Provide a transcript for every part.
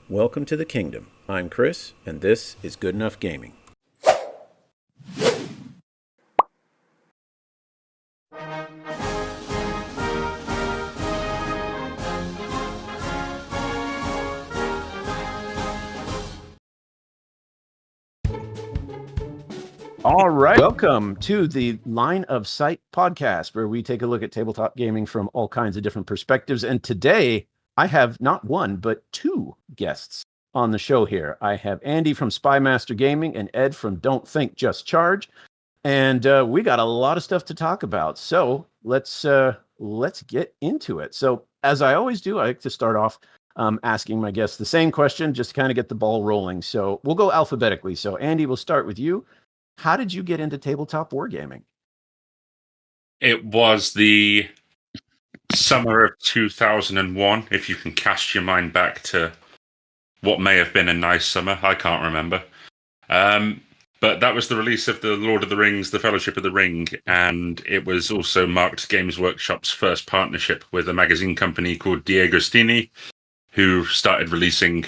Welcome to the kingdom. I'm Chris, and this is Good Enough Gaming. All right. Welcome to the Line of Sight podcast, where we take a look at tabletop gaming from all kinds of different perspectives. And today I have not one, but two guests on the show here. I have Andy from Spymaster Gaming and Ed from Don't Think, Just Charge. And we got a lot of stuff to talk about. So let's get into it. So as I always do, I like to start off asking my guests the same question, just to kind of get the ball rolling. So we'll go alphabetically. So Andy, we'll start with you. How did you get into tabletop wargaming? It was the summer of 2001, if you can cast your mind back to what may have been a nice summer. I can't remember. But that was the release of the Lord of the Rings, The Fellowship of the Ring, and it was also marked Games Workshop's first partnership with a magazine company called D'Agostini, who started releasing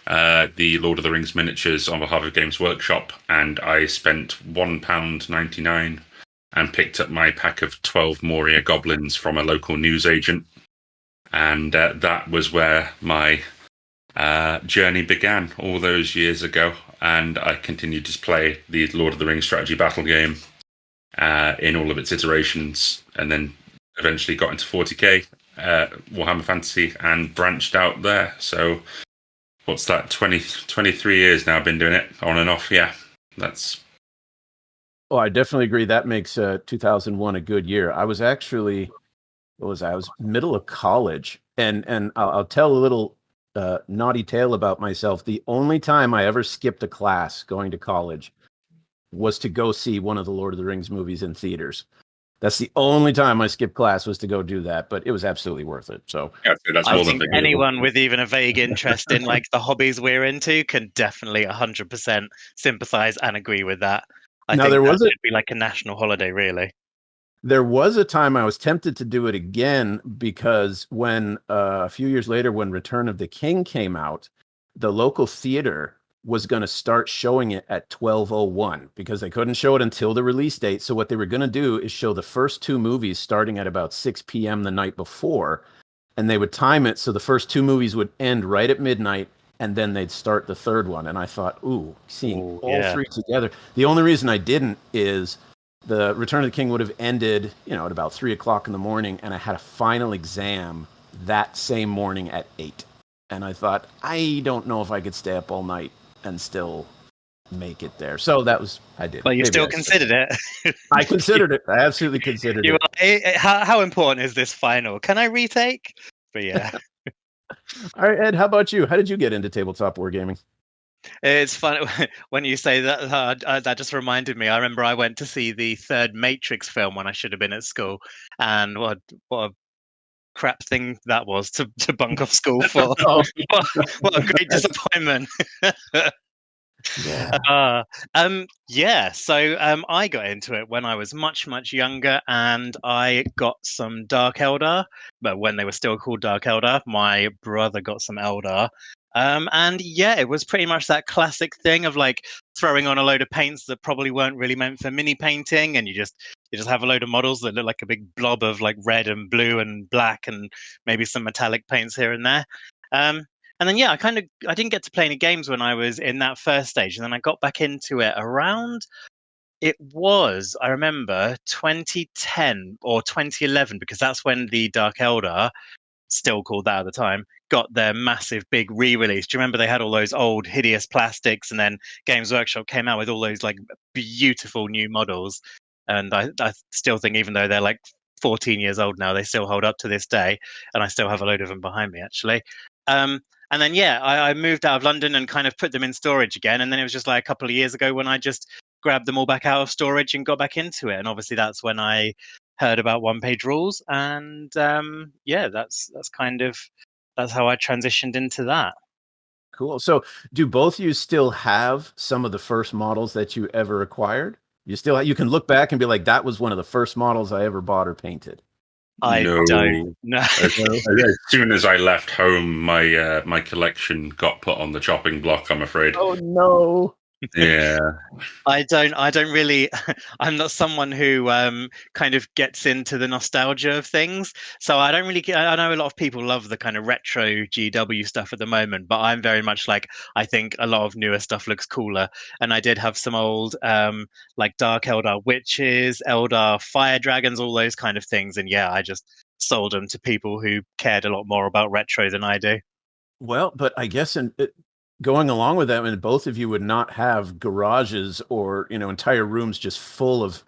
the Lord of the Rings miniatures on behalf of Games Workshop, and I spent £1.99 and picked up my pack of 12 Moria goblins from a local newsagent. And that was where my journey began all those years ago. And I continued to play the Lord of the Rings strategy battle game in all of its iterations, and then eventually got into 40k, Warhammer Fantasy, and branched out there. So what's that, 23 years now I've been doing it on and off. Yeah, that's... Oh, I definitely agree. That makes 2001 a good year. I was actually, I was middle of college, and I'll tell a little naughty tale about myself. The only time I ever skipped a class going to college was to go see one of the Lord of the Rings movies in theaters. That's the only time I skipped class, was to go do that, but it was absolutely worth it. So yeah, that's I more think than anyone with even a vague interest in like the hobbies we're into can definitely 100% sympathize and agree with that. I Now, think there that was should be like a national holiday, really. There was a time I was tempted to do it again, because when a few years later, when Return of the King came out, the local theater was going to start showing it at 12:01 because they couldn't show it until the release date. So what they were going to do is show the first two movies starting at about 6 p.m. the night before, and they would time it so the first two movies would end right at midnight, and then they'd start the third one. And I thought, seeing all three together. The only reason I didn't is the Return of the King would have ended, at about 3:00 in the morning, and I had a final exam that same morning at 8. And I thought, I don't know if I could stay up all night and still make it there. So I did. But you still considered it. I considered it. I absolutely considered it. How important is this final? Can I retake? But yeah. All right, Ed, how about you? How did you get into tabletop wargaming? It's funny when you say that. That just reminded me. I remember I went to see the third Matrix film when I should have been at school, and what a crap thing that was to bunk off school for. What a great disappointment. Yeah. So I got into it when I was much, much younger, and I got some Dark Eldar, but when they were still called Dark Eldar. My brother got some Eldar. And yeah, it was pretty much that classic thing of like throwing on a load of paints that probably weren't really meant for mini painting, and you just have a load of models that look like a big blob of like red and blue and black and maybe some metallic paints here and there. And then, I didn't get to play any games when I was in that first stage. And then I got back into it I remember 2010 or 2011, because that's when the Dark Eldar, still called that at the time, got their massive big re-release. Do you remember they had all those old hideous plastics, and then Games Workshop came out with all those like beautiful new models? And I still think, even though they're like 14 years old now, they still hold up to this day. And I still have a load of them behind me, actually. And then, I moved out of London and kind of put them in storage again. And then it was just like a couple of years ago when I just grabbed them all back out of storage and got back into it. And obviously that's when I heard about one-page rules. And that's how I transitioned into that. Cool. So do both of you still have some of the first models that you ever acquired? You can look back and be like, that was one of the first models I ever bought or painted. I No. don't know. As soon as I left home, my collection got put on the chopping block, I'm afraid. Oh no. Yeah. I don't really. I'm not someone who kind of gets into the nostalgia of things. So I don't really get. I know a lot of people love the kind of retro GW stuff at the moment, but I'm very much like, I think a lot of newer stuff looks cooler. And I did have some old like Dark Eldar Witches, Eldar Fire Dragons, all those kind of things. And yeah, I just sold them to people who cared a lot more about retro than I do. Well, but I guess going along with that, I mean, both of you would not have garages or entire rooms just full of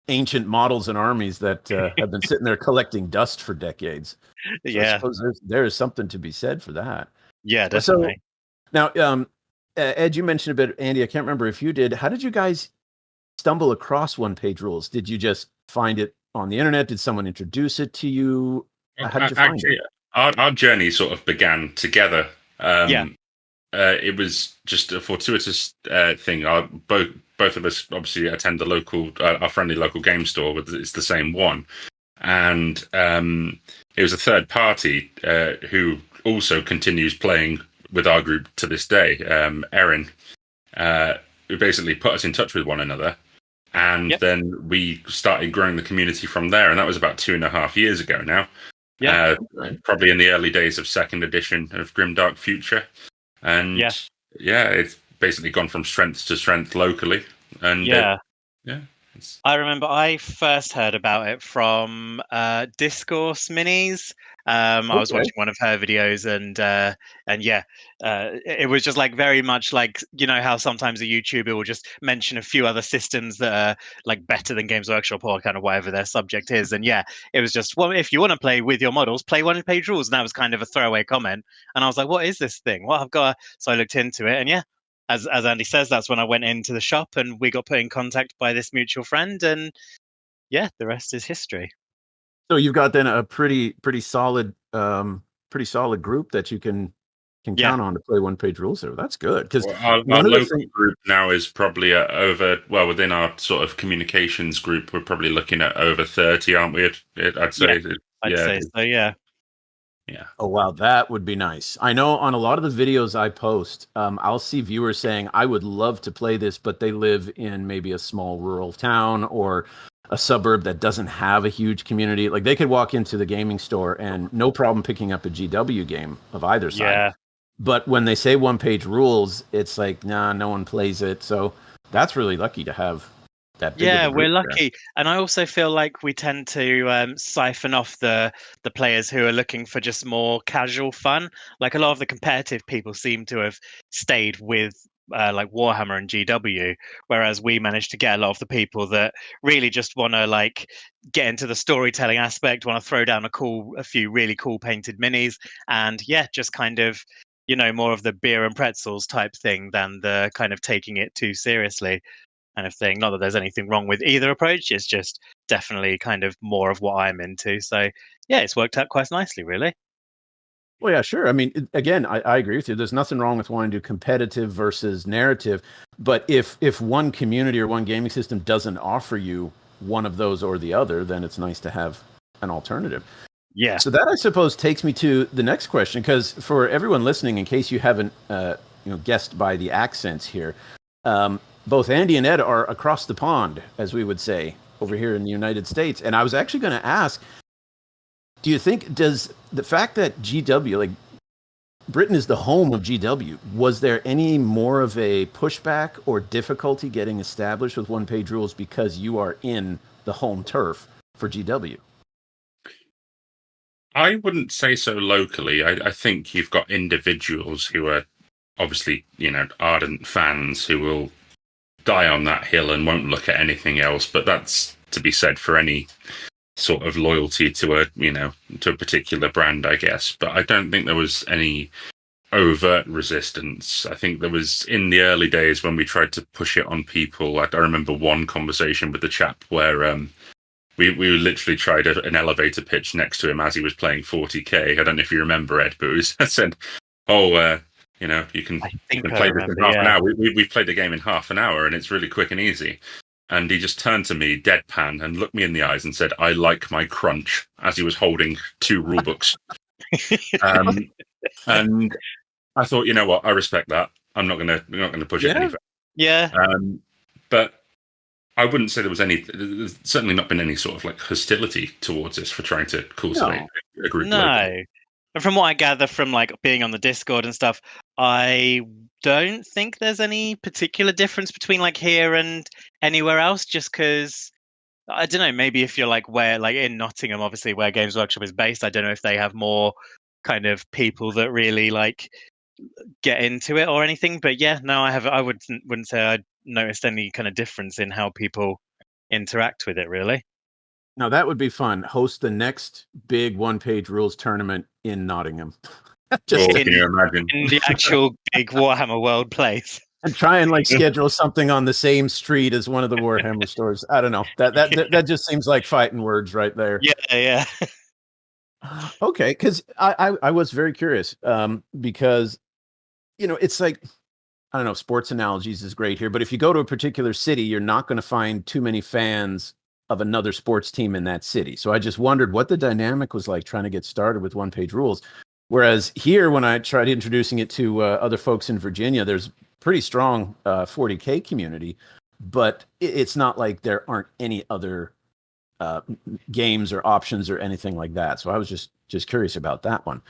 ancient models and armies that have been sitting there collecting dust for decades. So I Yeah, suppose there is something to be said for that. yeah, Well, so definitely. now, Ed, you mentioned a bit. Andy, I can't remember if you did. How did you guys stumble across one-page rules? Did you just find it on the internet? Did someone introduce it to you? How did you find Actually, it? our journey sort of began together. Yeah. It was just a fortuitous thing. Both of us obviously attend the local, our friendly local game store. But it's the same one, and it was a third party who also continues playing with our group to this day. Erin, who basically put us in touch with one another, and Yep. then we started growing the community from there. And that was about 2.5 years ago now. Yeah. Probably in the early days of second edition of Grimdark Future. And Yeah. yeah, it's basically gone from strength to strength locally. And Yeah. yeah, it's, I remember I first heard about it from Discourse Minis. I was Okay. watching one of her videos, and yeah, it was just like very much like, how sometimes a YouTuber will just mention a few other systems that are like better than Games Workshop or kind of whatever their subject is. And yeah, it was just, well, if you want to play with your models, play one-page rules, and that was kind of a throwaway comment. And I was like, what is this thing? What I've got? So I looked into it, and yeah, as Andy says, that's when I went into the shop and we got put in contact by this mutual friend, and yeah, the rest is history. So you've got then a pretty solid group that you can Yeah, count on to play one-page rules there. That's good because well, our one of the local things. group now is probably within our sort of communications group, we're probably looking at over 30, aren't we? I'd yeah, say, I'd yeah, say so. Yeah, yeah. Oh wow, that would be nice. I know on a lot of the videos I post, I'll see viewers saying, "I would love to play this," but they live in maybe a small rural town or a suburb that doesn't have a huge community. Like they could walk into the gaming store and no problem picking up a GW game of either side. yeah. But when they say one-page rules, it's like, nah, no one plays it. So that's really lucky to have that big of Yeah, a we're group there. lucky, and I also feel like we tend to siphon off the players who are looking for just more casual fun. Like a lot of the competitive people seem to have stayed with like Warhammer and GW, whereas we managed to get a lot of the people that really just want to like get into the storytelling aspect, want to throw down a few really cool painted minis, and yeah, just kind of more of the beer and pretzels type thing than the kind of taking it too seriously kind of thing. Not that there's anything wrong with either approach. It's just definitely kind of more of what I'm into. So yeah, it's worked out quite nicely, really. Well, yeah, sure. I mean, again, I agree with you. There's nothing wrong with wanting to do competitive versus narrative, but if one community or one gaming system doesn't offer you one of those or the other, then it's nice to have an alternative. Yeah. So that, I suppose, takes me to the next question, because for everyone listening, in case you haven't guessed by the accents here, both Andy and Ed are across the pond, as we would say over here in the United States. And I was actually going to ask, do you think, does the fact that GW, like Britain is the home of GW, was there any more of a pushback or difficulty getting established with one-page rules because you are in the home turf for GW? I wouldn't say so locally. I think you've got individuals who are obviously, ardent fans who will die on that hill and won't look at anything else. But that's to be said for any sort of loyalty to a particular brand, I guess. But I don't think there was any overt resistance. I think there was in the early days when we tried to push it on people. I remember one conversation with the chap where we literally tried an elevator pitch next to him as he was playing 40k. I don't know if you remember, Ed, but it was, I said, "Oh, you can I think I play this in remember. half an Yeah. hour. We've played the game in half an hour, and it's really quick and easy." and he just turned to me, deadpan, and looked me in the eyes and said, "I like my crunch," as he was holding 2 rule books. And I thought, you know what, I respect that. I'm not gonna push it any further. Yeah. But I wouldn't say there's certainly not been any sort of like hostility towards us for trying to cultivate a group. No. And from what I gather from like being on the Discord and stuff, I don't think there's any particular difference between like here and anywhere else, just because I don't know, maybe if you're like where like in Nottingham, obviously where Games Workshop is based, I don't know if they have more kind of people that really like get into it or anything. But yeah, no, I wouldn't say I noticed any kind of difference in how people interact with it really. Now that would be fun. Host the next big one-page rules tournament in Nottingham. Just can you imagine? In the actual big Warhammer World place. And try and like schedule something on the same street as one of the Warhammer stores. I don't know. That just seems like fighting words right there. Yeah. Okay, because I was very curious because it's like, I don't know, sports analogies is great here, but if you go to a particular city, you're not going to find too many fans of another sports team in that city. So I just wondered what the dynamic was like trying to get started with one-page rules. Whereas here, when I tried introducing it to other folks in Virginia, there's pretty strong 40K community, but it's not like there aren't any other games or options or anything like that. So I was just curious about that one.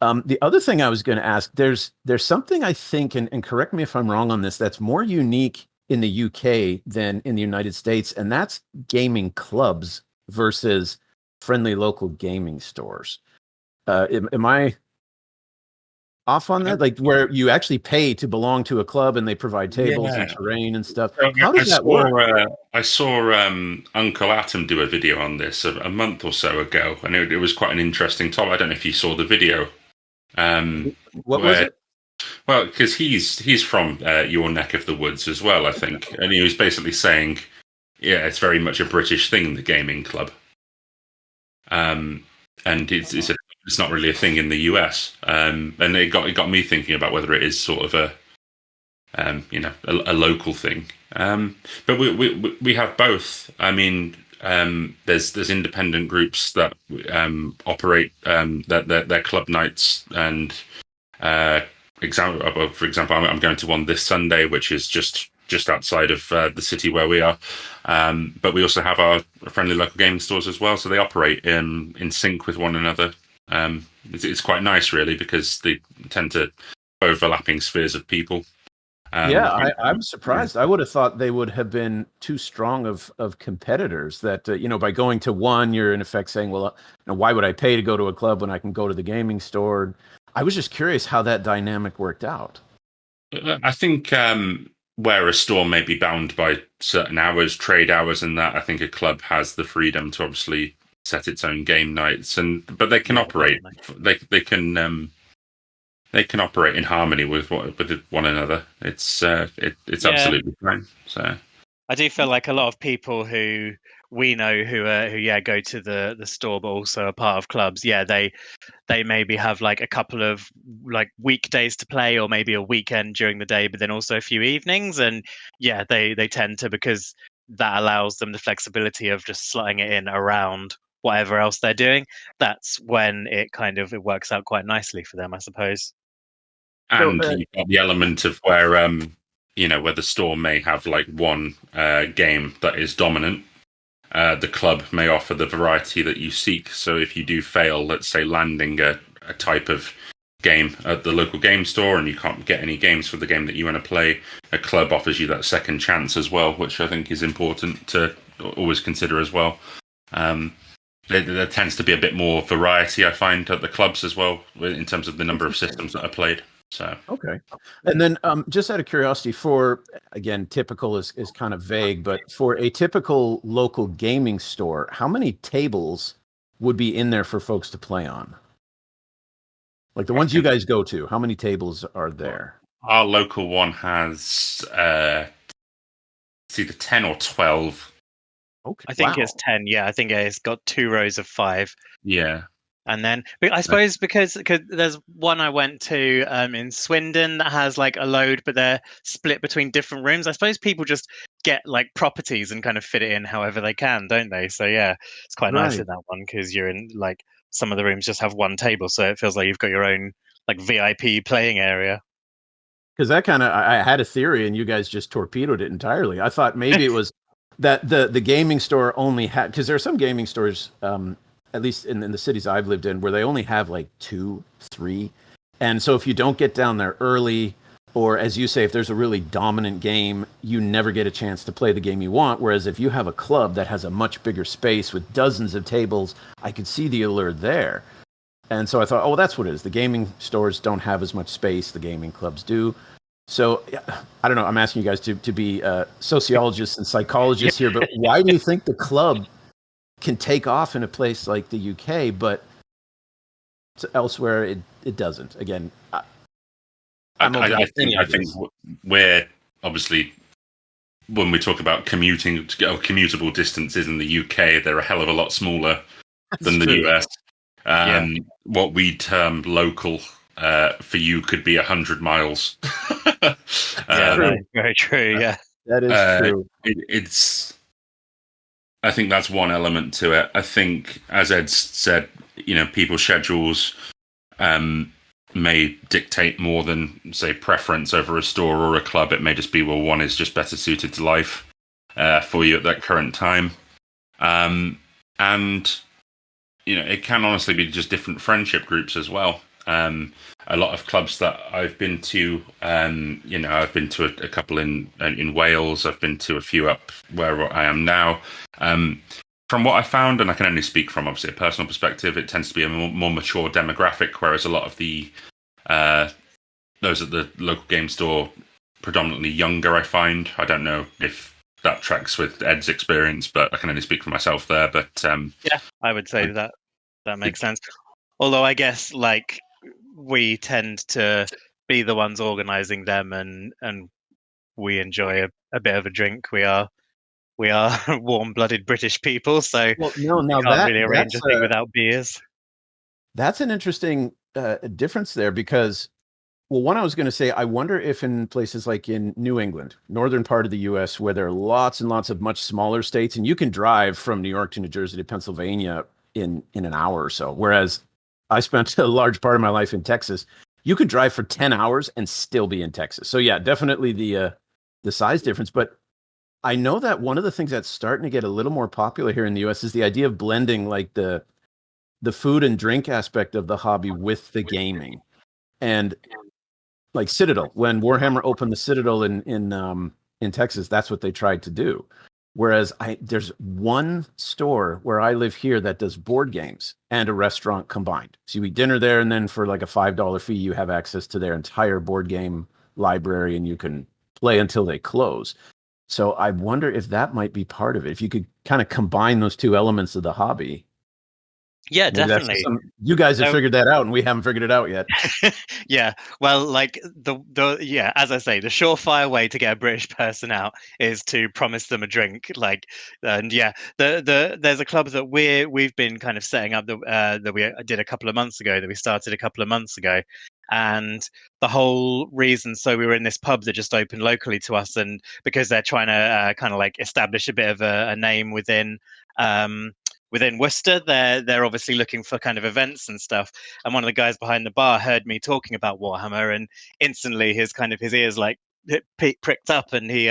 The other thing I was going to ask, there's something I think, and correct me if I'm wrong on this, that's more unique in the UK than in the United States, and that's gaming clubs versus friendly local gaming stores. Am I off on that? Like where you actually pay to belong to a club and they provide tables and terrain and stuff. How does that work? I saw Uncle Atom do a video on this a month or so ago, and it was quite an interesting topic. I don't know if you saw the video. What was it? Well, because he's from your neck of the woods as well, I think, and he was basically saying, yeah, it's very much a British thing, the gaming club, and it's not really a thing in the US, and it got me thinking about whether it is sort of a local thing, but we have both. I mean, there's independent groups that operate their club nights, and for example, I'm going to one this Sunday, which is just outside of the city where we are. But we also have our friendly local gaming stores as well, so they operate in sync with one another. It's quite nice, really, because they tend to overlapping spheres of people. I'm surprised. I would have thought they would have been too strong of competitors. That by going to one, you're in effect saying, well, why would I pay to go to a club when I can go to the gaming store? I was just curious how that dynamic worked out. I think where a store may be bound by certain hours, trade hours, and that, I think a club has the freedom to obviously set its own game nights, but they can operate. They can operate in harmony with one another. It's absolutely fine. So I do feel like a lot of people who we know who go to the store but also are part of clubs. Yeah, they maybe have like a couple of like weekdays to play, or maybe a weekend during the day, but then also a few evenings. And yeah, they tend to, because that allows them the flexibility of just slotting it in around whatever else they're doing. That's when it works out quite nicely for them, I suppose. And you've got the element of where where the store may have like one game that is dominant. The club may offer the variety that you seek. So if you do fail, let's say landing a type of game at the local game store and you can't get any games for the game that you want to play, a club offers you that second chance as well, which I think is important to always consider as well. There tends to be a bit more variety, I find, at the clubs as well, in terms of the number of systems that are played. So okay, and then just out of curiosity, for again, typical is kind of vague, but for a typical local gaming store, how many tables would be in there for folks to play on? Like the ones you guys go to, how many tables are there? Our local one has it's either 10 or 12. Okay, I think it's 10. Yeah, I think it's got 2 rows of 5. Yeah. And then I suppose because there's one I went to in Swindon that has like a load, but they're split between different rooms. I suppose people just get like properties and kind of fit it in however they can, don't they? So yeah, it's quite nice in that one because you're in like some of the rooms just have one table, so it feels like you've got your own like VIP playing area. Because that kind of, I had a theory, and you guys just torpedoed it entirely. I thought maybe it was that the gaming store only had, because there are some gaming stores, at least in the cities I've lived in, where they only have like 2, 3, and so if you don't get down there early, or as you say, if there's a really dominant game, you never get a chance to play the game you want. Whereas if you have a club that has a much bigger space with dozens of tables, I could see the allure there. And so I thought, oh, that's what it is. The gaming stores don't have as much space. The gaming clubs do. So I don't know. I'm asking you guys to be sociologists and psychologists here, but why do you think the club can take off in a place like the UK, but elsewhere it doesn't? Again, I think we're obviously, when we talk about commutable distances in the UK, they're a hell of a lot smaller than the US. What we term local for you could be 100 miles. Very true. Yeah, that is true. I think that's one element to it. I think, as Ed said, people's schedules may dictate more than, say, preference over a store or a club. It may just be, well, one is just better suited to life for you at that current time. And it can honestly be just different friendship groups as well. A lot of clubs that I've been to, I've been to a couple in Wales. I've been to a few up where I am now. From what I found, and I can only speak from obviously a personal perspective, it tends to be a more mature demographic, whereas a lot of the those at the local game store predominantly younger, I find. I don't know if that tracks with Ed's experience, but I can only speak for myself there. But yeah, I would say that makes sense. Although I guess like we tend to be the ones organising them, and we enjoy a bit of a drink. We are warm-blooded British people, so now we can't really arrange a thing without beers. That's an interesting difference there, because, well, one, I was going to say, I wonder if in places like in New England, northern part of the U.S., where there are lots and lots of much smaller states, and you can drive from New York to New Jersey to Pennsylvania in an hour or so, whereas I spent a large part of my life in Texas. You could drive for 10 hours and still be in Texas. So yeah, definitely the size difference. But I know that one of the things that's starting to get a little more popular here in the US is the idea of blending like the food and drink aspect of the hobby with the gaming. And like Citadel, when Warhammer opened the Citadel in Texas, that's what they tried to do. Whereas there's one store where I live here that does board games and a restaurant combined. So you eat dinner there, and then for like a $5 fee, you have access to their entire board game library, and you can play until they close. So I wonder if that might be part of it. If you could kind of combine those two elements of the hobby. Yeah, definitely. You guys have figured that out, and we haven't figured it out yet. Yeah, well, like as I say, the surefire way to get a British person out is to promise them a drink. Like, and yeah, there's a club that we've been kind of setting up that we did a couple of months ago, that we started a couple of months ago, and the whole reason, so we were in this pub that just opened locally to us, and because they're trying to kind of like establish a bit of a name within Worcester, they're obviously looking for kind of events and stuff. And one of the guys behind the bar heard me talking about Warhammer, and instantly his ears like pricked up, and he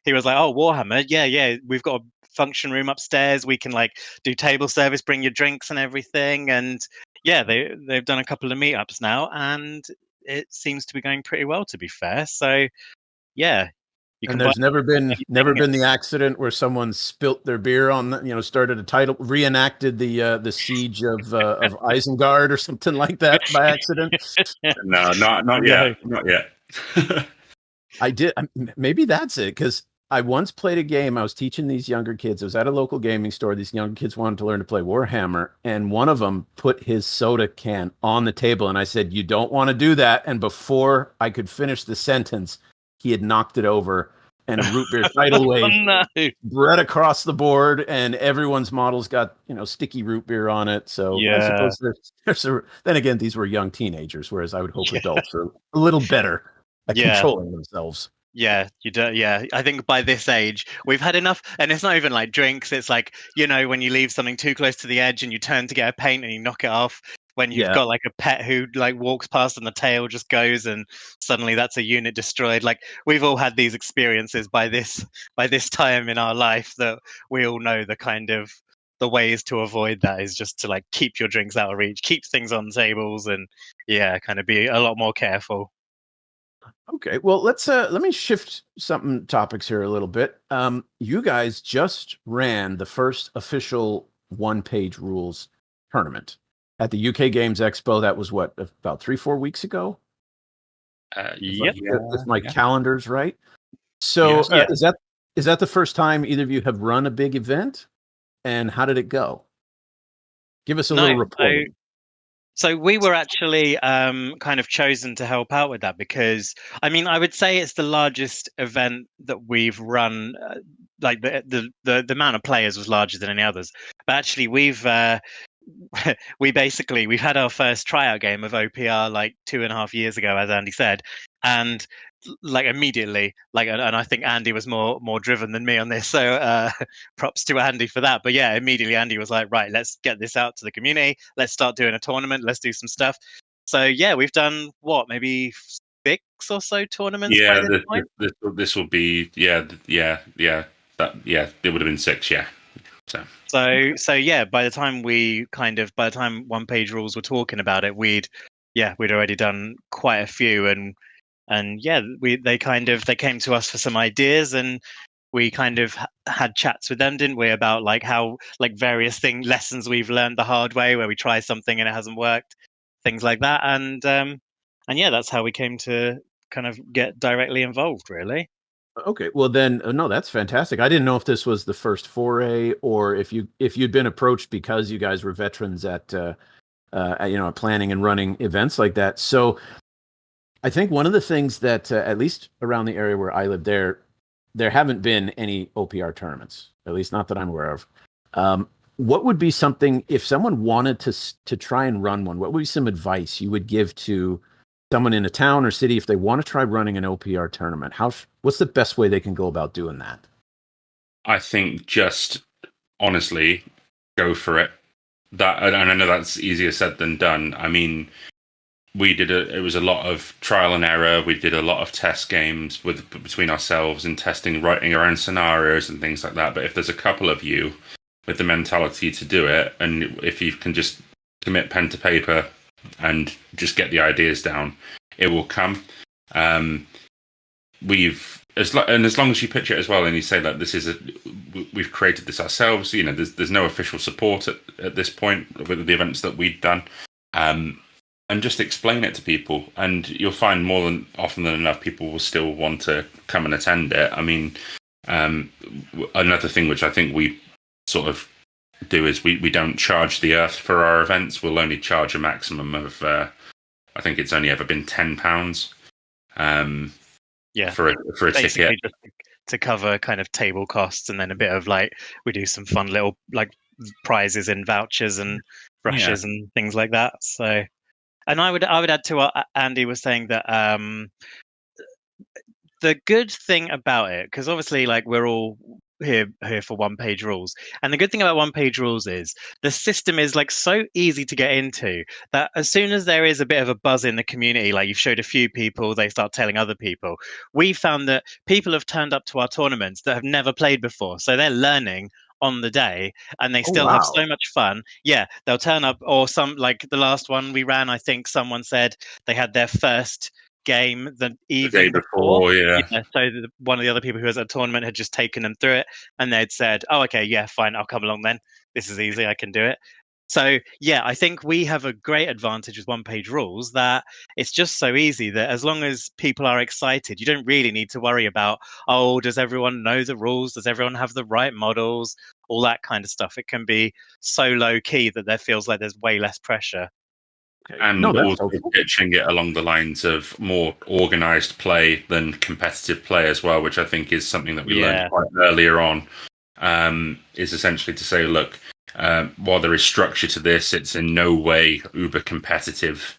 was like, "Oh, Warhammer, yeah, we've got a function room upstairs. We can like do table service, bring your drinks and everything." And yeah, they've done a couple of meetups now, and it seems to be going pretty well, to be fair. So yeah. And there's never been the accident where someone spilt their beer on, started a title, reenacted the siege of Isengard or something like that by accident. No, not yet. Not yet. I did. Maybe that's it, because I once played a game. I was teaching these younger kids. I was at a local gaming store. These young kids wanted to learn to play Warhammer, and one of them put his soda can on the table, and I said, "You don't want to do that." And before I could finish the sentence, he had knocked it over, and a root beer tidal wave bred across the board, and everyone's models got sticky root beer on it. So yeah. I suppose then again, these were young teenagers, whereas I would hope adults are a little better at controlling themselves. Yeah, you do. Yeah, I think by this age we've had enough, and it's not even like drinks. It's like, when you leave something too close to the edge and you turn to get a paint and you knock it off. When you've Yeah. got like a pet who like walks past and the tail just goes, and suddenly that's a unit destroyed. Like we've all had these experiences by this time in our life that we all know the ways to avoid that is just to like keep your drinks out of reach, keep things on tables, and kind of be a lot more careful. Okay, well, let me shift something topics here a little bit. You guys just ran the first official one-page rules tournament at the UK Games Expo. That was what, about 3-4 weeks ago? Yep. If my calendar's right. Yes. So, is that the first time either of you have run a big event? And how did it go? Give us a No. little report. So we were actually kind of chosen to help out with that because, I mean, I would say it's the largest event that we've run. Like the amount of players was larger than any others, but actually we've had our first tryout game of OPR like 2.5 years ago, as Andy said, and like immediately, like, and I think Andy was more driven than me on this, so props to Andy for that. But yeah, immediately Andy was like, right, let's get this out to the community, let's start doing a tournament, let's do some stuff. So yeah, we've done maybe 6 or so tournaments by Yeah, this point. this will be that it would have been 6, yeah. So yeah, by the time One Page Rules were talking about it, we'd already done quite a few, and yeah, they came to us for some ideas, and we kind of had chats with them, didn't we, about like how like various lessons we've learned the hard way, where we try something and it hasn't worked, things like that, and yeah, that's how we came to kind of get directly involved, really. Okay, well then, no, that's fantastic. I didn't know if this was the first foray or if you'd been approached because you guys were veterans at planning and running events like that. So I think one of the things that at least around the area where I live, there haven't been any OPR tournaments, at least not that I'm aware of. What would be something if someone wanted to try and run one? What would be some advice you would give to someone in a town or city if they want to try running an OPR tournament? What's the best way they can go about doing that? I think just honestly go for it. That, and I know that's easier said than done. I mean, it was a lot of trial and error. We did a lot of test games between ourselves and testing, writing our own scenarios and things like that. But if there's a couple of you with the mentality to do it, and if you can just commit pen to paper and just get the ideas down, it will come. As long as you pitch it as well, and you say that we've created this ourselves. There's no official support at this point with the events that we've done, and just explain it to people, and you'll find more than often than enough people will still want to come and attend it. I mean, another thing which I think we sort of do is we don't charge the earth for our events. We'll only charge a maximum of I think it's only ever been £10. Yeah, for a basically ticket, just to cover kind of table costs, and then a bit of like we do some fun little like prizes and vouchers and brushes and things like that. So, and I would add to what Andy was saying that the good thing about it, because obviously like we're all here for One Page Rules, and the good thing about One Page Rules is the system is like so easy to get into that as soon as there is a bit of a buzz in the community, like you've showed a few people, they start telling other people. We found that people have turned up to our tournaments that have never played before, so they're learning on the day, and they Oh, still have so much fun. Yeah, they'll turn up, or some, like the last one we ran, I think someone said they had their first game the the day evening before. before, yeah. So one of the other people who was at the tournament had just taken them through it, and they'd said, "Oh, okay, yeah, fine, I'll come along then. This is easy, I can do it." So yeah, I think we have a great advantage with One Page Rules that it's just so easy that as long as people are excited, you don't really need to worry about, oh, does everyone know the rules? Does everyone have the right models? All that kind of stuff. It can be so low key that there feels like there's way less pressure. Okay. And No, that's also helpful. pitching it along the lines of more organized play than competitive play as well, which I think is something that we learned Yeah. quite earlier on. Is essentially to say, look, while there is structure to this, it's in no way uber competitive,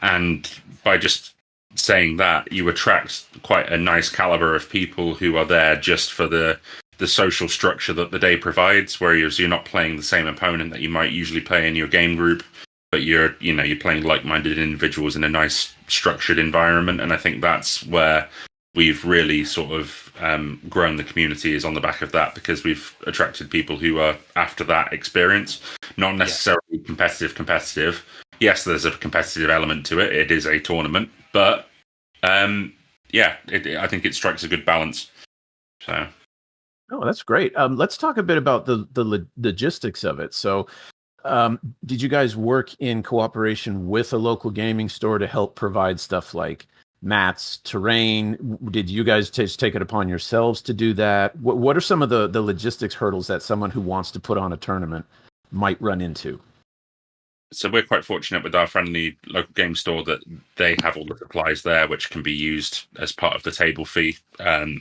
and by just saying that, you attract quite a nice caliber of people who are there just for the social structure that the day provides, whereas you're not playing the same opponent that you might usually play in your game group, but you're playing like-minded individuals in a nice structured environment. And I think that's where we've really sort of grown the community, is on the back of that, because we've attracted people who are after that experience, not necessarily competitive. Yes, there's a competitive element to it. It is a tournament, but I think it strikes a good balance. So. Oh, that's great. Let's talk a bit about the logistics of it. So, did you guys work in cooperation with a local gaming store to help provide stuff like mats, terrain? Did you guys just take it upon yourselves to do that? What are some of the logistics hurdles that someone who wants to put on a tournament might run into? So we're quite fortunate with our friendly local game store that they have all the supplies there, which can be used as part of the table fee.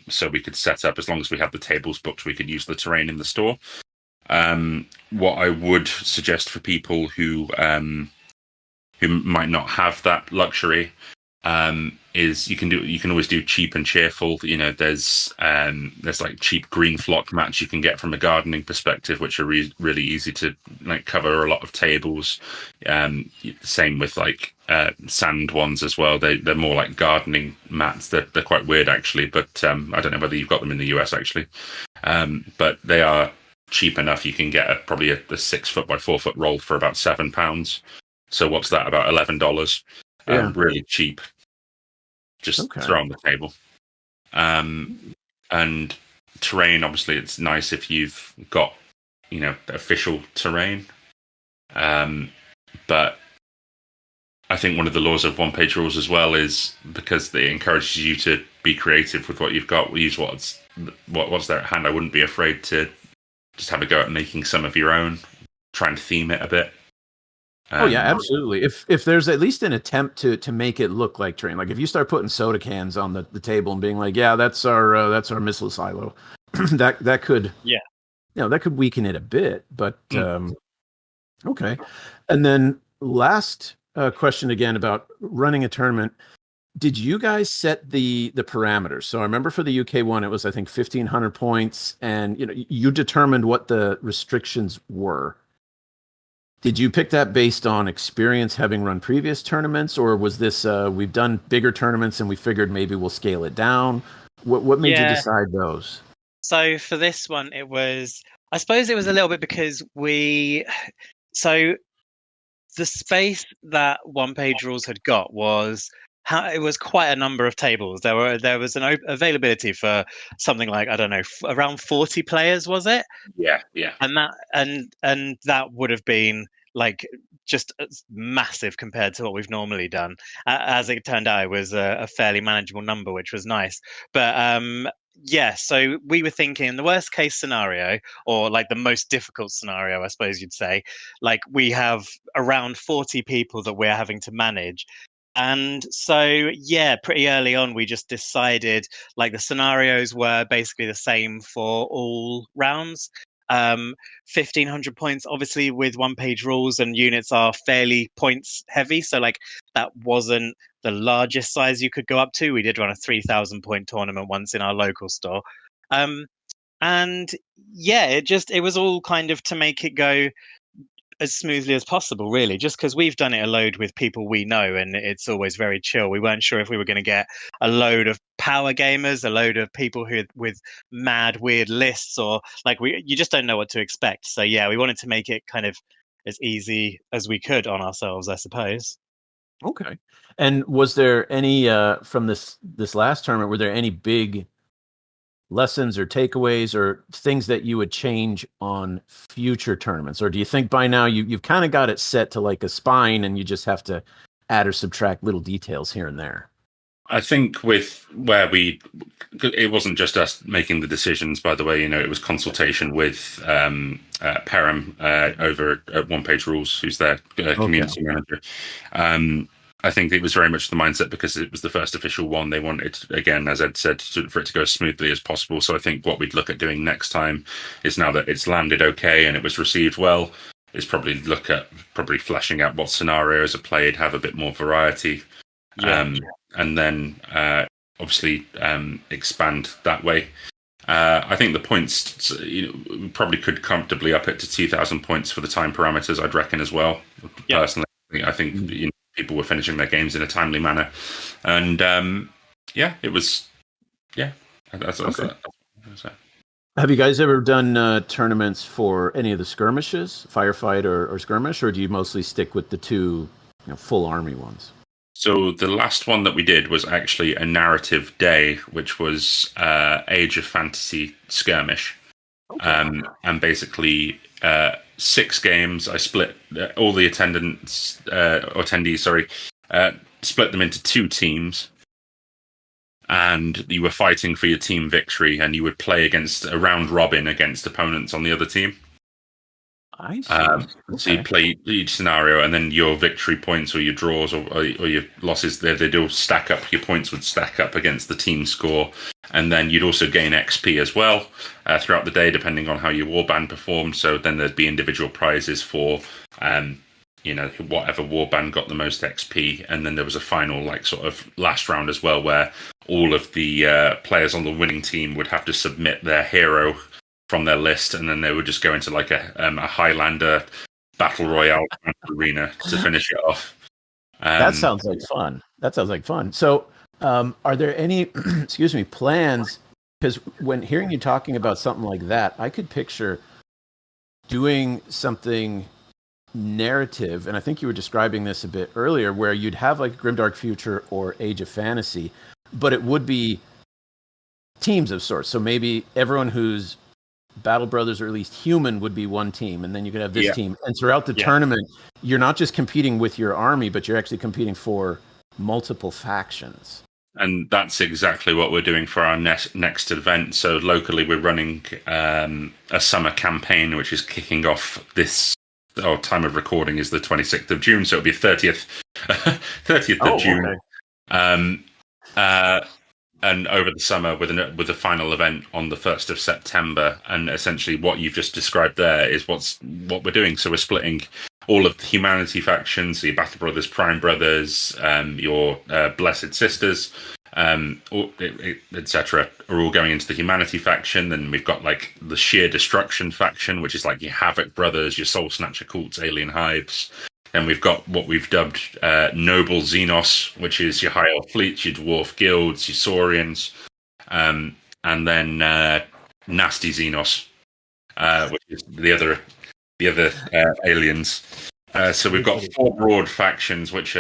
So we could set up, as long as we have the tables booked, we could use the terrain in the store. What I would suggest for people who might not have that luxury is you can always do cheap and cheerful. There's like cheap green flock mats you can get from a gardening perspective, which are really easy to cover a lot of tables. Same with sand ones as well. They're more like gardening mats. They're quite weird actually, but I don't know whether you've got them in the US actually. But they are cheap enough. You can get probably a 6 foot by 4 foot roll for about £7. So what's that? About $11. Yeah. Really cheap. Just throw on the table. And terrain, obviously, it's nice if you've got, official terrain. But I think one of the laws of one-page rules as well is, because it encourages you to be creative with what you've got, use what's there at hand. I wouldn't be afraid to just have a go at making some of your own, try and theme it a bit. Oh yeah, absolutely. If there's at least an attempt to make it look like terrain, like if you start putting soda cans on the table and being like, yeah, that's our missile silo, that could that could weaken it a bit. But okay. And then last question again about running a tournament. Did you guys set the parameters? So I remember for the UK one, it was I think 1,500 points, and you determined what the restrictions were. Did you pick that based on experience having run previous tournaments, or was this we've done bigger tournaments and we figured maybe we'll scale it down? What made you decide those? So for this one, I suppose it was a little bit because the space that One Page Rules had got was it was quite a number of tables. There was an availability for something like, I don't know, around 40 players, was it? Yeah. And that would have been just massive compared to what we've normally done. As it turned out, it was a fairly manageable number, which was nice. But so we were thinking the worst case scenario, or the most difficult scenario, I suppose you'd say, we have around 40 people that we're having to manage. And so, pretty early on, we just decided the scenarios were basically the same for all rounds. 1,500 points, obviously, with one-page rules, and units are fairly points heavy. So that wasn't the largest size you could go up to. We did run a 3,000 point tournament once in our local store. And it was all kind of to make it go as smoothly as possible, really, just because we've done it a load with people we know, and it's always very chill. We weren't sure if we were going to get a load of power gamers, a load of people who with mad weird lists, or you just don't know what to expect. So we wanted to make it kind of as easy as we could on ourselves, I suppose. Okay. And was there any from this last tournament, were there any big lessons or takeaways or things that you would change on future tournaments? Or do you think by now you've kind of got it set to a spine and you just have to add or subtract little details here and there? I think with it wasn't just us making the decisions, by the way, it was consultation with Perham over at One Page Rules, who's their community manager. I think it was very much the mindset, because it was the first official one. They wanted, again, as Ed said, for it to go as smoothly as possible. So I think what we'd look at doing next time is, now that it's landed okay and it was received well, is probably look at fleshing out what scenarios are played, have a bit more variety. and then obviously expand that way. I think the points, we probably could comfortably up it to 2,000 points for the time parameters, I'd reckon, as well. Yeah. Personally, I think people were finishing their games in a timely manner. And it was, that's Okay. that's Have you guys ever done tournaments for any of the skirmishes, firefight or skirmish, or do you mostly stick with the two full army ones? So the last one that we did was actually a narrative day, which was Age of Fantasy skirmish. Okay. And basically 6 games. I split all the attendees, split them into 2 teams. And you were fighting for your team victory, and you would play against a round robin against opponents on the other team. I see. So you play each scenario, and then your victory points or your draws or your losses, they'd all stack up. Your points would stack up against the team score, and then you'd also gain XP as well throughout the day, depending on how your warband performed. So then there'd be individual prizes for whatever warband got the most XP, and then there was a final sort of last round as well, where all of the players on the winning team would have to submit their hero from their list, and then they would just go into a Highlander battle royale arena to finish it off. That sounds like fun. So, are there any, plans? Because when hearing you talking about something like that, I could picture doing something narrative, and I think you were describing this a bit earlier, where you'd have like Grimdark Future or Age of Fantasy, but it would be teams of sorts. So maybe everyone who's Battle Brothers, or at least human, would be one team, and then you could have this team. And throughout the tournament, you're not just competing with your army, but you're actually competing for multiple factions. And that's exactly what we're doing for our next event. So locally, we're running a summer campaign, which is kicking off this. Our time of recording is the 26th of June, so it'll be 30th of June. Okay. And over the summer with a final event on the 1st of September. And essentially what you've just described there is what we're doing. So we're splitting all of the humanity factions, so your Battle Brothers, Prime Brothers, your Blessed Sisters, etc., are all going into the humanity faction. Then we've got the Sheer Destruction faction, which is like your Havoc Brothers, your Soul Snatcher cults, Alien Hives. Then we've got what we've dubbed Noble Xenos, which is your High Elf fleets, your Dwarf guilds, your Saurians, and then Nasty Xenos, which is the other aliens. So we've got 4 broad factions which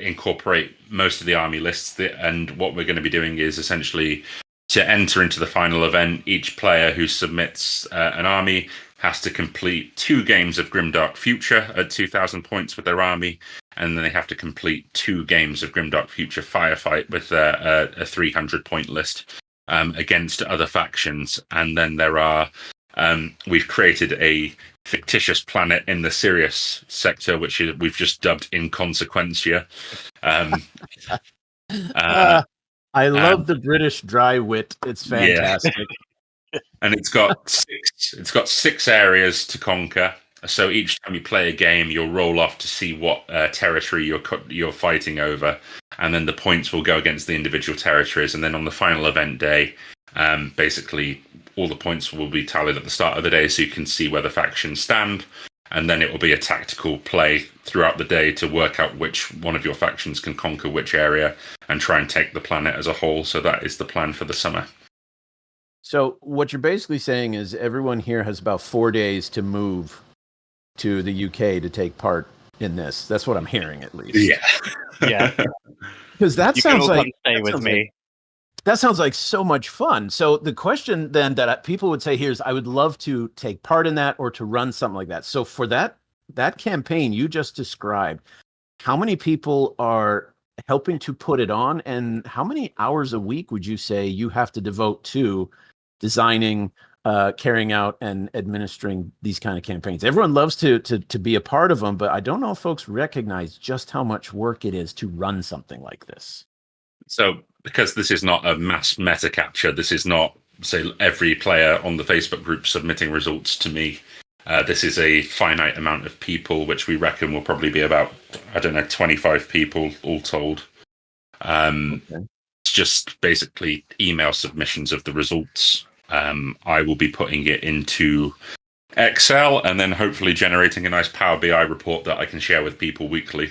incorporate most of the army lists. And what we're going to be doing is essentially to enter into the final event, each player who submits an army has to complete 2 games of Grimdark Future at 2,000 points with their army, and then they have to complete 2 games of Grimdark Future Firefight with a 300-point list against other factions. And then there are we've created a fictitious planet in the Sirius sector, which we've just dubbed Inconsequentia. I love the British dry wit. It's fantastic. Yeah. And it's got 6 areas to conquer. So each time you play a game, you'll roll off to see what territory you're fighting over, and then the points will go against the individual territories. And then on the final event day, basically all the points will be tallied at the start of the day, so you can see where the factions stand. And then it will be a tactical play throughout the day to work out which one of your factions can conquer which area and try and take the planet as a whole. So that is the plan for the summer. So what you're basically saying is everyone here has about 4 days to move to the UK to take part in this. That's what I'm hearing, at least. Yeah. Because that sounds like stay with me. That sounds like so much fun. So the question then that people would say here is, I would love to take part in that or to run something like that. So for that campaign you just described, how many people are helping to put it on, and how many hours a week would you say you have to devote to designing, carrying out, and administering these kind of campaigns? Everyone loves to be a part of them, but I don't know if folks recognize just how much work it is to run something like this. So because this is not a mass meta capture, this is not, say, every player on the Facebook group submitting results to me. This is a finite amount of people, which we reckon will probably be about, 25 people all told. It's just basically email submissions of the results. I will be putting it into Excel and then hopefully generating a nice Power BI report that I can share with people weekly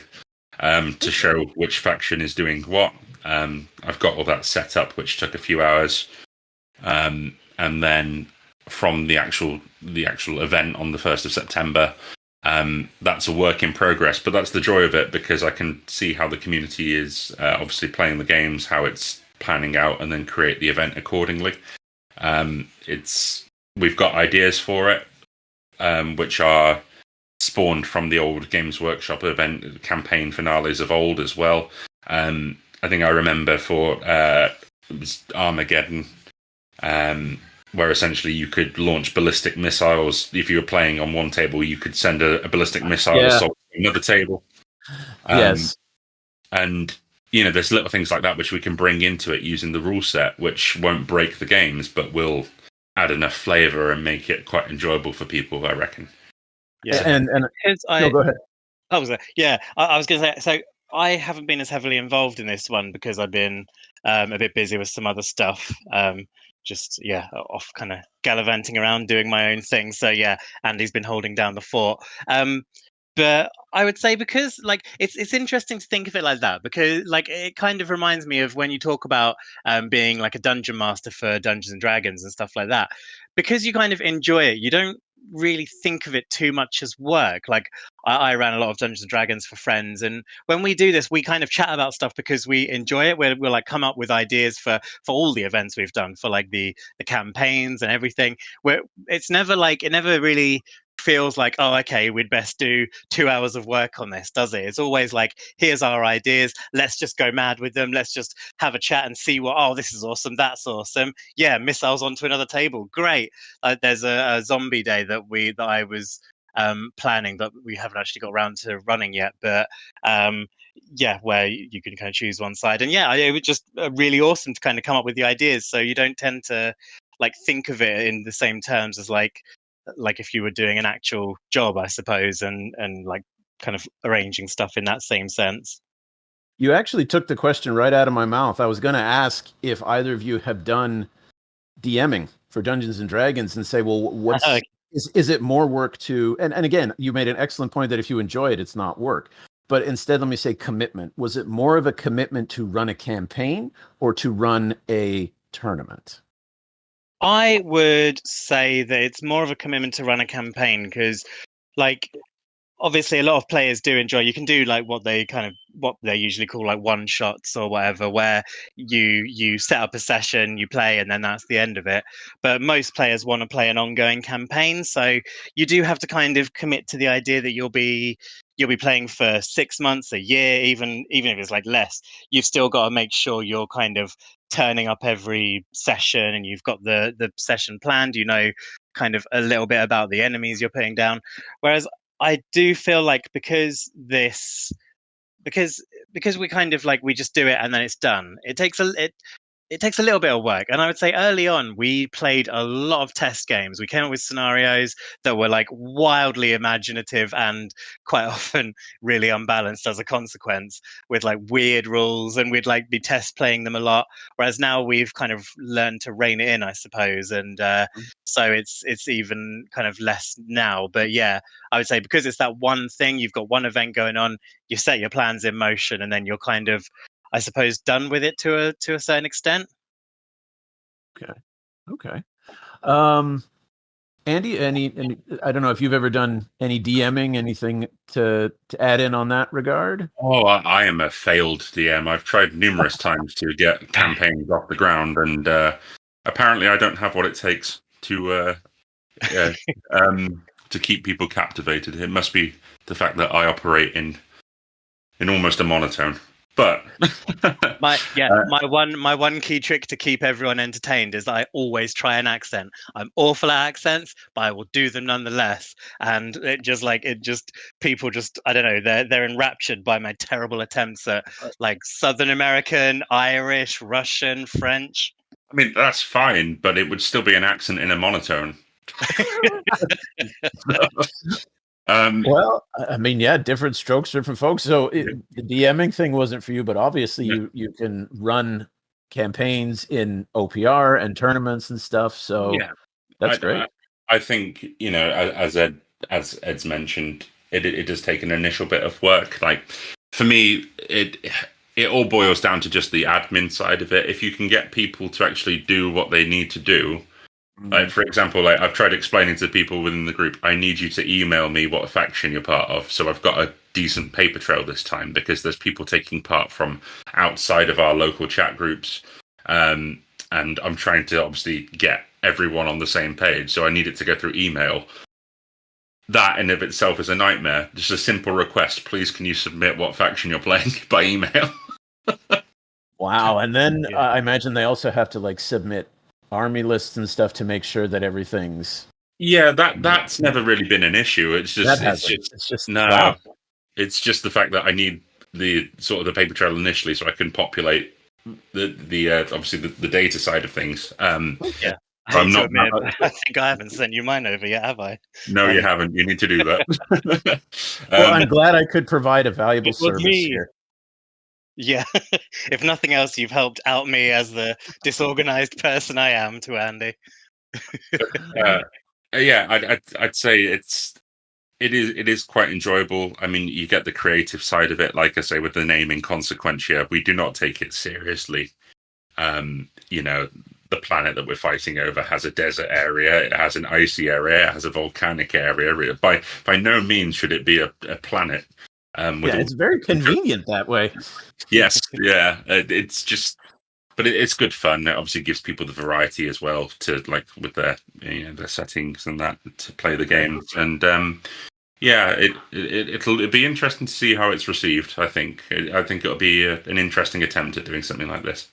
to show which faction is doing what. I've got all that set up, which took a few hours. And then from the actual event on the 1st of September, that's a work in progress, but that's the joy of it, because I can see how the community is obviously playing the games, how it's planning out, and then create the event accordingly. We've got ideas for it, which are spawned from the old Games Workshop event campaign finales of old as well. I think I remember for it was Armageddon, where essentially you could launch ballistic missiles. If you were playing on one table, you could send a ballistic missile assault to another table. Yes. And, you know, there's little things like that which we can bring into it using the rule set, which won't break the games, but will add enough flavor and make it quite enjoyable for people, I reckon. Yeah. And no, go ahead. I was going to say, so I haven't been as heavily involved in this one because I've been a bit busy with some other stuff. Off kind of gallivanting around doing my own thing. So yeah, Andy's been holding down the fort. But I would say, because like it's interesting to think of it like that, because like it kind of reminds me of when you talk about being like a dungeon master for Dungeons and Dragons and stuff like that. Because you kind of enjoy it, you don't really think of it too much as work. Like I ran a lot of Dungeons and Dragons for friends, and when we do this, we kind of chat about stuff because we enjoy it. We'll like come up with ideas for all the events we've done, for like the campaigns and everything. Where it's never like, it never really feels like, oh, okay, we'd best do 2 hours of work on this, does it? It's always like, here's our ideas, let's just go mad with them, let's just have a chat and see what, oh, this is awesome, that's awesome, yeah, missiles onto another table, great. There's a zombie day that I was planning that we haven't actually got around to running yet, but where you can kind of choose one side, and it was just really awesome to kind of come up with the ideas, so you don't tend to like think of it in the same terms as like if you were doing an actual job, I suppose, and like kind of arranging stuff in that same sense. You actually took the question right out of my mouth. I was going to ask if either of you have done DMing for Dungeons and Dragons and say, well, what's is it more work to, and again, you made an excellent point that if you enjoy it, it's not work. But instead, let me say commitment. Was it more of a commitment to run a campaign or to run a tournament? I would say that it's more of a commitment to run a campaign, because like obviously a lot of players do enjoy, you can do like what they usually call like one shots or whatever, where you set up a session, you play, and then that's the end of it. But most players want to play an ongoing campaign, so you do have to kind of commit to the idea that you'll be playing for 6 months, a year, even if it's like less. You've still got to make sure you're kind of turning up every session and you've got the session planned, you know, kind of a little bit about the enemies you're putting down. Whereas I do feel like because we kind of like, we just do it and then it's done. It takes a little bit of work. And I would say early on, we played a lot of test games. We came up with scenarios that were like wildly imaginative and quite often really unbalanced as a consequence, with like weird rules, and we'd like be test playing them a lot. Whereas now we've kind of learned to rein it in, I suppose. And so it's even kind of less now. But yeah, I would say because it's that one thing, you've got one event going on, you set your plans in motion, and then you're kind of, I suppose, done with it to a certain extent. Okay. Andy, any I don't know if you've ever done any DMing, anything to add in on that regard? Oh, I am a failed DM. I've tried numerous times to get campaigns off the ground, and apparently I don't have what it takes to keep people captivated. It must be the fact that I operate in almost a monotone. But my one key trick to keep everyone entertained is that I always try an accent. I'm awful at accents, but I will do them nonetheless. And people just, I don't know, they're enraptured by my terrible attempts at like Southern American, Irish, Russian, French. I mean, that's fine, but it would still be an accent in a monotone. Well, I mean, yeah, different strokes, different folks. So the DMing thing wasn't for you, but obviously you can run campaigns in OPR and tournaments and stuff. So that's great. I think, as Ed's mentioned, it does take an initial bit of work. Like for me, it all boils down to just the admin side of it. If you can get people to actually do what they need to do, like for example, like I've tried explaining to people within the group, I need you to email me what faction you're part of, so I've got a decent paper trail this time, because there's people taking part from outside of our local chat groups, and I'm trying to obviously get everyone on the same page, so I need it to go through email. That in of itself is a nightmare. Just a simple request, please can you submit what faction you're playing by email? Wow. And then I imagine they also have to like submit army lists and stuff to make sure that everything's that's never really been an issue. It's just wow. It's just the fact that I need the sort of the paper trail initially so I can populate the obviously the data side of things. I think I haven't sent you mine over yet, have I? No, you haven't. You need to do that. Well, I'm glad I could provide a valuable service here. Yeah. If nothing else, you've helped out me as the disorganized person I am to Andy. I'd say it is quite enjoyable. I mean, you get the creative side of it. Like I say, with the naming Consequentia, we do not take it seriously. The planet that we're fighting over has a desert area, it has an icy area, it has a volcanic area. By no means should it be a planet. It's very convenient that way. Yes, it's just, but it's good fun. It obviously gives people the variety as well to like with their their settings and that to play the games. And it'll be interesting to see how it's received. I think it'll be an interesting attempt at doing something like this.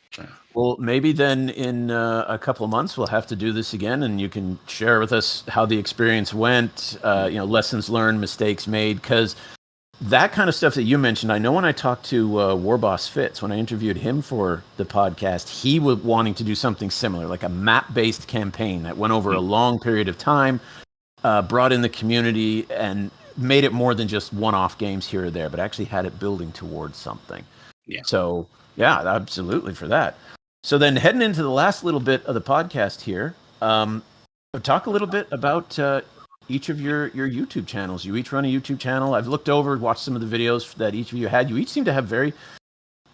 Well, maybe then in a couple of months we'll have to do this again, and you can share with us how the experience went. Lessons learned, mistakes made, because that kind of stuff that you mentioned, I know when I talked to Warboss Fitz, when I interviewed him for the podcast, he was wanting to do something similar, like a map-based campaign that went over a long period of time, brought in the community, and made it more than just one-off games here or there, but actually had it building towards something. Yeah. So, yeah, absolutely for that. So then heading into the last little bit of the podcast here, talk a little bit about each of your YouTube channels. You each run a YouTube channel. I've looked over, watched some of the videos that each of you had. You each seem to have very,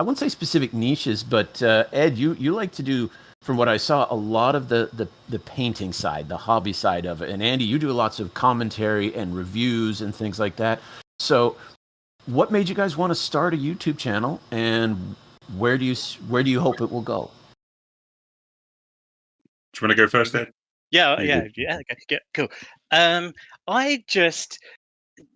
I wouldn't say specific niches, but Ed, you like to do, from what I saw, a lot of the painting side, the hobby side of it. And Andy, you do lots of commentary and reviews and things like that. So what made you guys want to start a YouTube channel, and where do you hope it will go? Do you want to go first, Ed? Yeah, cool.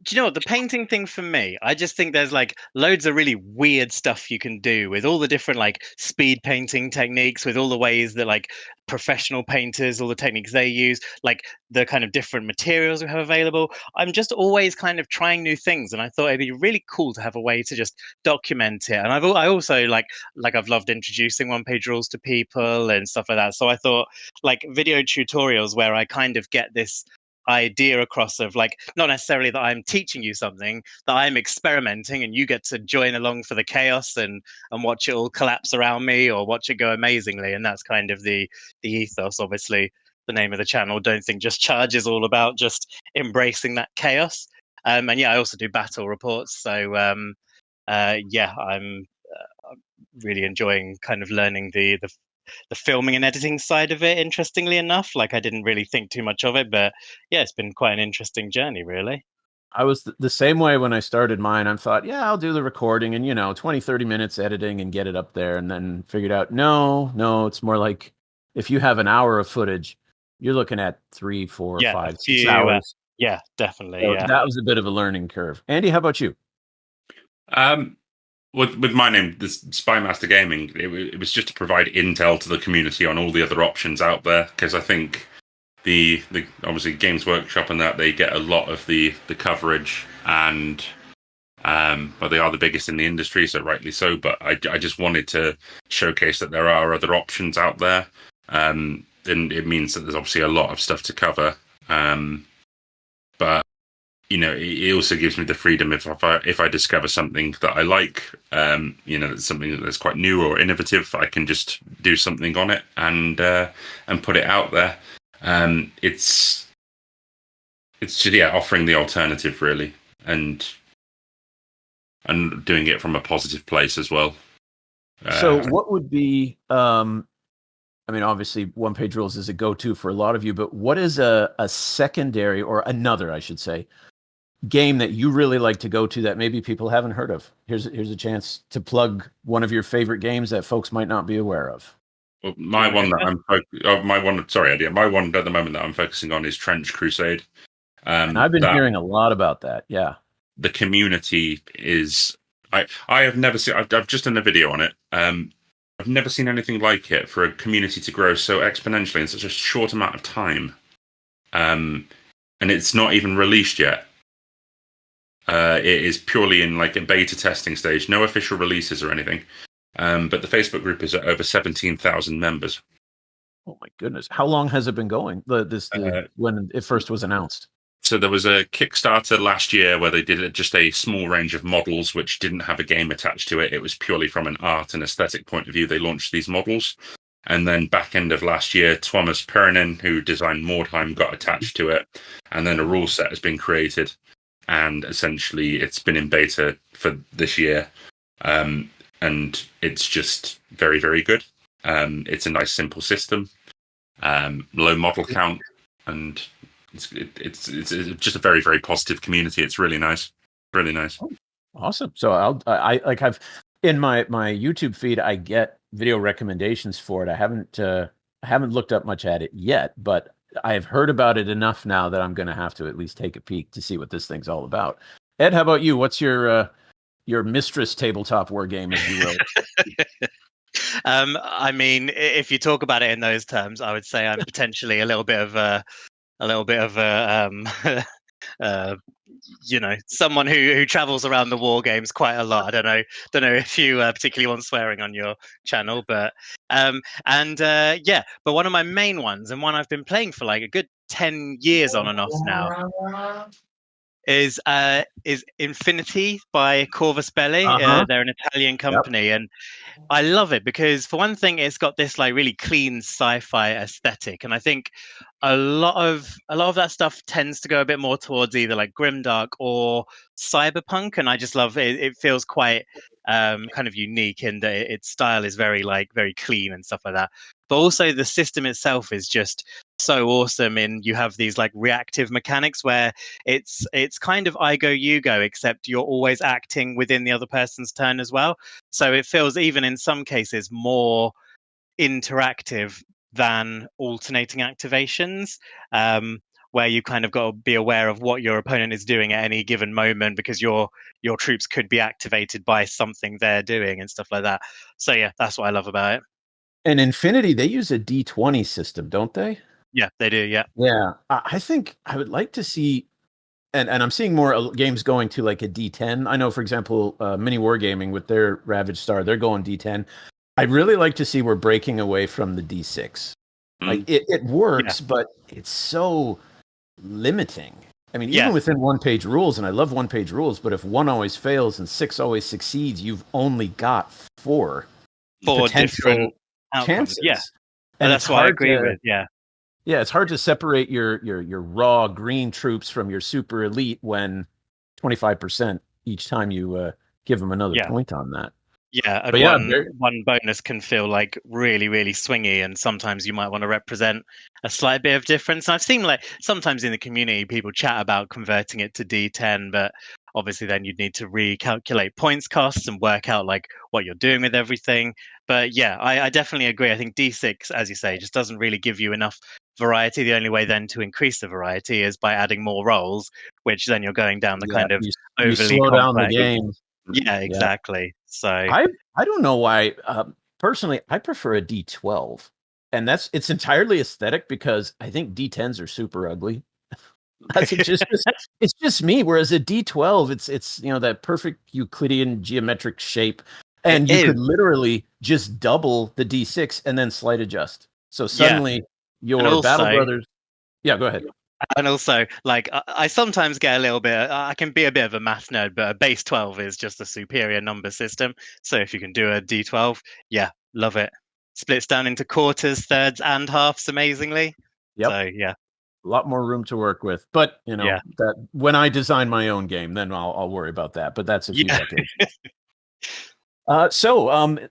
Do you know what, the painting thing for me, I just think there's like loads of really weird stuff you can do with all the different like speed painting techniques, with all the ways that like professional painters, all the techniques they use, like the kind of different materials we have available. I'm just always kind of trying new things, and I thought it'd be really cool to have a way to just document it. And I also like I've loved introducing one-page rules to people and stuff like that. So I thought like video tutorials where I kind of get this idea across of like, not necessarily that I'm teaching you something, that I'm experimenting and you get to join along for the chaos and watch it all collapse around me or watch it go amazingly. And that's kind of the ethos. Obviously the name of the channel, Don't Think Just Charge, is all about just embracing that chaos. And I also do battle reports, so I'm really enjoying kind of learning the filming and editing side of it, interestingly enough. Like, I didn't really think too much of it, but yeah, it's been quite an interesting journey, really. I was the same way when I started mine. I thought, yeah, I'll do the recording and 20, 30 minutes editing and get it up there, and then figured out, no, it's more like if you have an hour of footage, you're looking at 3, 4, 5, 6 hours. Yeah, definitely. So that was a bit of a learning curve. Andy, how about you? With my name, this Spymaster Gaming, it was just to provide intel to the community on all the other options out there, because I think the obviously Games Workshop and that, they get a lot of the coverage, and but they are the biggest in the industry, so rightly so. But I just wanted to showcase that there are other options out there, and it means that there's obviously a lot of stuff to cover. But it also gives me the freedom if I discover something that I like, something that's quite new or innovative, I can just do something on it and put it out there. It's just offering the alternative really, and doing it from a positive place as well. So what would be obviously one page rules is a go-to for a lot of you, but what is a secondary, or another, I should say, game that you really like to go to that maybe people haven't heard of? Here's a chance to plug one of your favorite games that folks might not be aware of. Well, my one at the moment that I'm focusing on is Trench Crusade. And I've been hearing a lot about that. Yeah. The community is, I have never seen, I've just done a video on it. I've never seen anything like it, for a community to grow so exponentially in such a short amount of time. And it's not even released yet. It is purely in like a beta testing stage, no official releases or anything. But the Facebook group is at over 17,000 members. Oh my goodness! How long has it been going? When it first was announced. So there was a Kickstarter last year where they did just a small range of models which didn't have a game attached to it. It was purely from an art and aesthetic point of view. They launched these models. And then back end of last year, Thomas Pernin, who designed Mordheim, got attached to it. And then a rule set has been created. And essentially it's been in beta for this year. And it's just very, very good. It's a nice, simple system, low model count, and it's just a very, very positive community. It's really nice. Really nice. Oh, awesome. So I've in my YouTube feed, I get video recommendations for it. I haven't looked up much at it yet, but I've heard about it enough now that I'm going to have to at least take a peek to see what this thing's all about. Ed, how about you? What's your mistress tabletop war game, if you will? If you talk about it in those terms, I would say I'm potentially a little bit of a someone who travels around the war games quite a lot. I don't know if you particularly want swearing on your channel, but but one of my main ones, and one I've been playing for like a good 10 years on and off now, is Infinity by Corvus Belli. They're an Italian company, and I love it because, for one thing, it's got this like really clean sci-fi aesthetic, and I think a lot of that stuff tends to go a bit more towards either like grimdark or cyberpunk, and I just love it. It feels quite kind of unique, and its style is very clean and stuff like that. But also the system itself is just so awesome. And you have these like reactive mechanics where it's kind of I go you go, except you're always acting within the other person's turn as well. So it feels, even in some cases, more interactive than alternating activations, where you kind of got to be aware of what your opponent is doing at any given moment, because your troops could be activated by something they're doing and stuff like that. So yeah, that's what I love about it. And Infinity, they use a D20 system, don't they? Yeah, they do. Yeah. Yeah. I think I would like to see, and I'm seeing more games going to like a D10. I know, for example, Mini Wargaming with their Ravage Star, they're going D10. I'd really like to see we're breaking away from the D6. Like it works, but it's so limiting. I mean, even within one-page rules, and I love one-page rules, but if one always fails and 6 always succeeds, you've only got four different chances. Yeah, and that's what I agree with. Yeah, it's hard to separate your raw green troops from your super elite when 25% each time you give them another point on that. Yeah, and one bonus can feel like really, really swingy, and sometimes you might want to represent a slight bit of difference. And I've seen like sometimes in the community people chat about converting it to D10, but obviously then you'd need to recalculate points costs and work out like what you're doing with everything. But yeah, I definitely agree. I think D6, as you say, just doesn't really give you enough variety. The only way then to increase the variety is by adding more rolls, which then you're going down the kind of overly slow complex. down the game. Yeah, exactly. So I don't know why. Personally, I prefer a D12, and it's entirely aesthetic, because I think D10s are super ugly. It's just me. Whereas a D12, it's that perfect Euclidean geometric shape, and you could literally just double the D6 and then slight adjust. So suddenly your Battle Brothers. Yeah, go ahead. And also, like, I sometimes get a little bit. I can be a bit of a math nerd, but a base 12 is just a superior number system. So if you can do a D12, yeah, love it. Splits down into quarters, thirds, and halves amazingly. Yep. So yeah, A lot more room to work with. But Yeah. that when I design my own game, then I'll worry about that. But that's a few yeah. decades.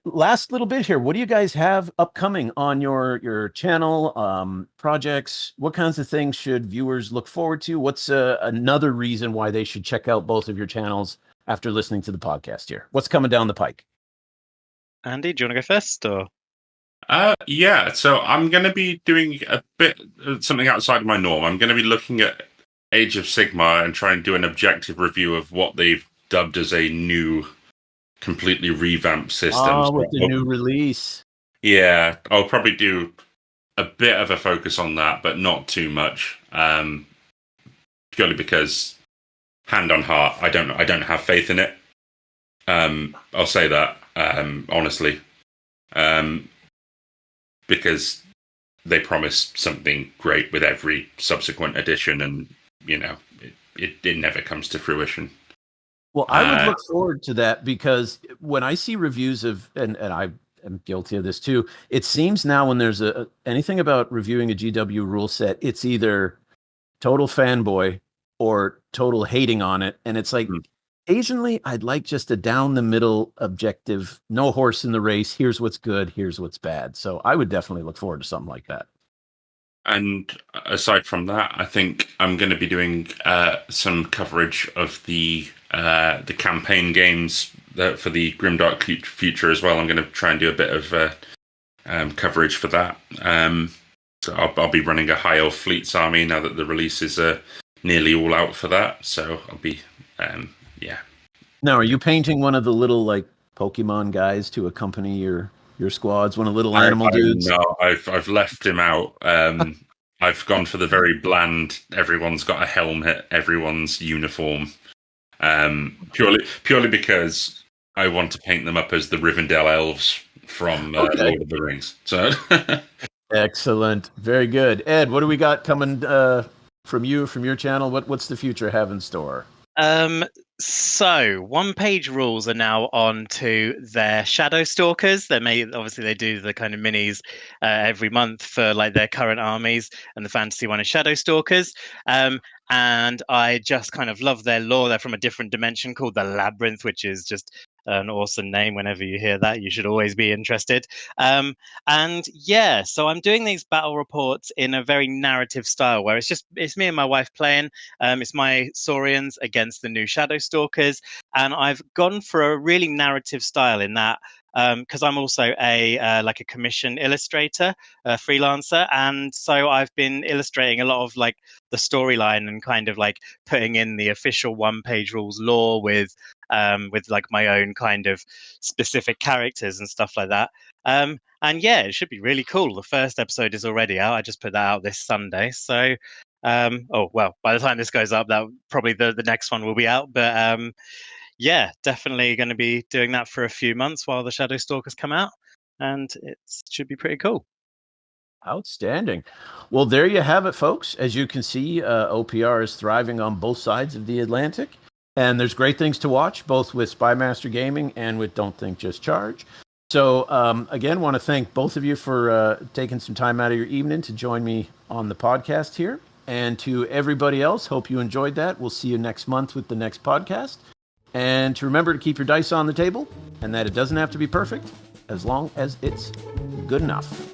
Last little bit here. What do you guys have upcoming on your channel? Projects? What kinds of things should viewers look forward to? What's another reason why they should check out both of your channels after listening to the podcast here? What's coming down the pike? Andy, do you want to go first, or? Yeah, so I'm going to be doing a bit something outside of my norm. I'm going to be looking at Age of Sigmar and try and do an objective review of what they've dubbed as a new, completely revamped system. With the new release. Yeah, I'll probably do a bit of a focus on that, but not too much. Purely because, hand on heart, I don't have faith in it. I'll say that honestly. Because they promise something great with every subsequent edition, and it never comes to fruition. Well, I would look forward to that, because when I see reviews of, and I am guilty of this too, it seems now when there's anything about reviewing a GW rule set, it's either total fanboy or total hating on it, and it's like. Occasionally, I'd like just a down the middle objective, no horse in the race. Here's what's good. Here's what's bad. So I would definitely look forward to something like that. And aside from that, I think I'm going to be doing some coverage of the campaign games for the Grimdark Future as well. I'm going to try and do a bit of coverage for that. So I'll be running a High Elf Fleets army now that the release is nearly all out for that. So I'll be yeah. Now, are you painting one of the little like Pokemon guys to accompany your squads? One of the little animal dudes? No, I've left him out. I've gone for the very bland. Everyone's got a helmet. Everyone's uniform. Purely because I want to paint them up as the Rivendell elves from Lord of the Rings. So excellent, very good. Ed, what do we got coming from your channel? What's the future have in store? So one-page rules are now on to their Shadow Stalkers. Obviously they do the kind of minis every month for like their current armies, and the fantasy one is Shadow Stalkers. And I just kind of love their lore. They're from a different dimension called the Labyrinth, which is just an awesome name. Whenever you hear that, you should always be interested. And yeah, so I'm doing these battle reports in a very narrative style, where it's me and my wife playing. It's my Saurians against the new Shadow Stalkers, and I've gone for a really narrative style in that. Because I'm also a commission illustrator, a freelancer, and so I've been illustrating a lot of like the storyline and kind of like putting in the official one-page rules lore with like my own kind of specific characters and stuff like that. And yeah, it should be really cool. The first episode is already out. I just put that out this Sunday, so. By the time this goes up, that probably the next one will be out. But yeah, definitely going to be doing that for a few months while the Shadow Stalkers come out, and it should be pretty cool. Outstanding. Well, there you have it, folks. As you can see, OPR is thriving on both sides of the Atlantic, and there's great things to watch, both with Spymaster Gaming and with Don't Think Just Charge. So, again, want to thank both of you for taking some time out of your evening to join me on the podcast here. And to everybody else, hope you enjoyed that. We'll see you next month with the next podcast. And to remember to keep your dice on the table, and that it doesn't have to be perfect as long as it's good enough.